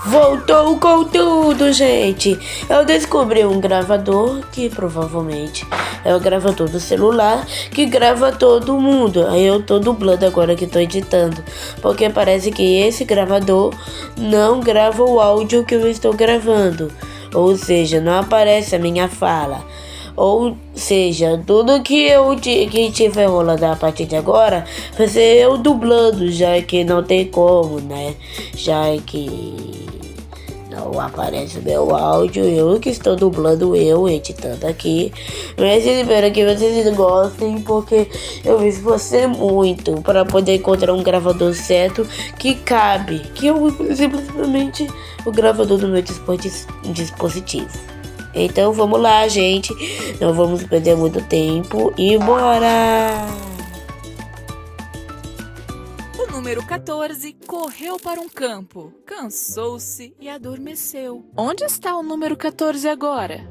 Voltou com tudo, gente! Eu descobri um gravador que provavelmente é o gravador do celular que grava todo mundo. Aí eu tô dublando agora que tô editando, porque parece que esse gravador não grava o áudio que eu estou gravando. Ou seja, não aparece a minha fala. Ou seja, tudo que tiver rolando a partir de agora vai ser eu dublando, já que não tem como, né? Já que não aparece meu áudio, eu que estou dublando, eu editando aqui. Mas espero que vocês gostem, porque eu me esforcei muito para poder encontrar um gravador certo que cabe, que eu simplesmente o gravador do meu dispositivo. Então vamos lá, gente. Não vamos perder muito tempo e bora! O número 14 correu para um campo, cansou-se e adormeceu. Onde está o número 14 agora?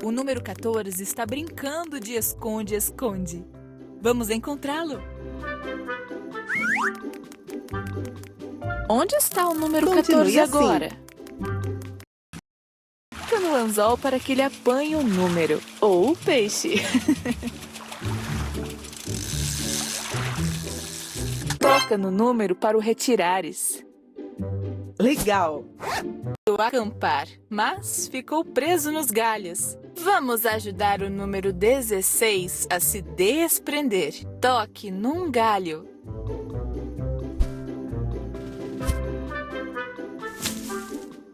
O número 14 está brincando de esconde-esconde. Vamos encontrá-lo. Onde está o número 14 agora? Fica no anzol para que ele apanhe o número ou o peixe. Toca no número para o retirares. Legal! Tentou acampar, mas ficou preso nos galhos. Vamos ajudar o número 16 a se desprender. Toque num galho.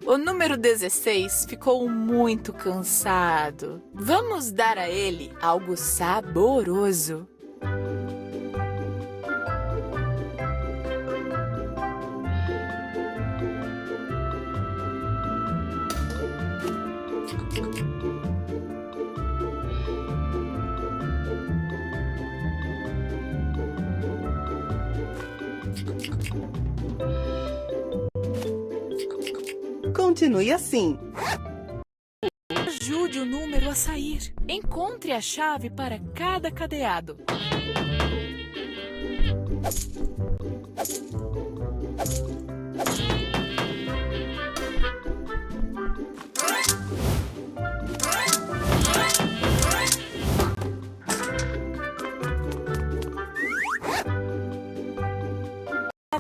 O número 16 ficou muito cansado. Vamos dar a ele algo saboroso. Continue assim. Ajude o número a sair. Encontre a chave para cada cadeado.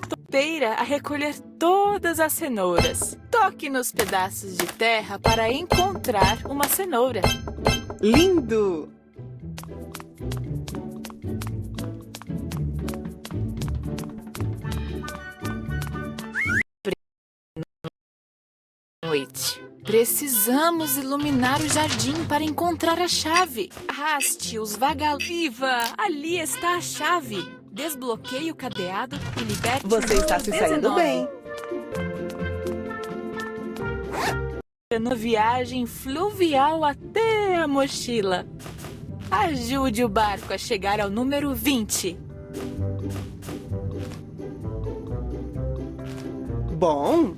Topeira a recolher todas as cenouras. Toque nos pedaços de terra para encontrar uma cenoura. Lindo! Noite. Precisamos iluminar o jardim para encontrar a chave. Arraste os vagalumes. Ali está a chave. Desbloqueie o cadeado e liberte Você está se saindo 19. bem. Na viagem fluvial até a mochila. Ajude o barco a chegar ao número 20. Bom,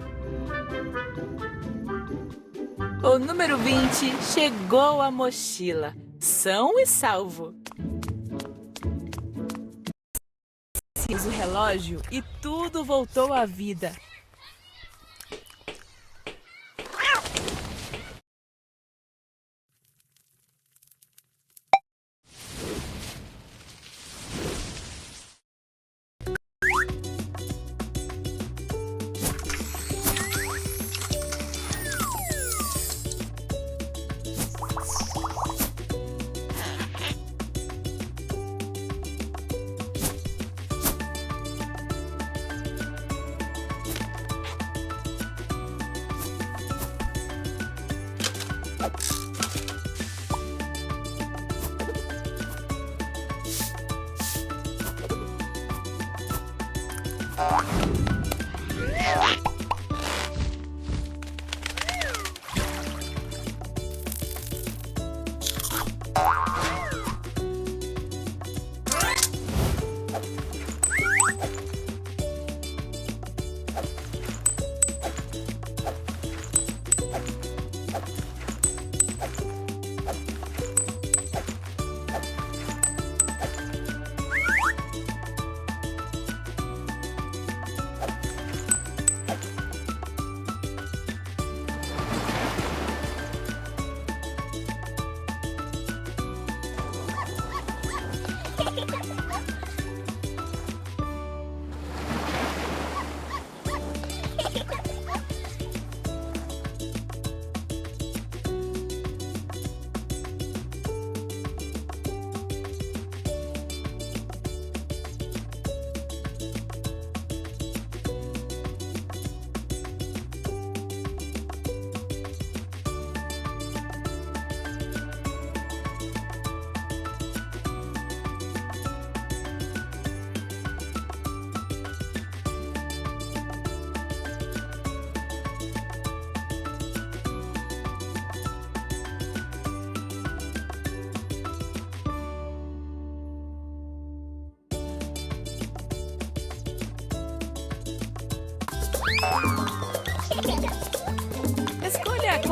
O número 20 chegou à mochila, são e salvo. Fiz o relógio e tudo voltou à vida.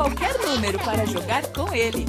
qualquer número para jogar com ele.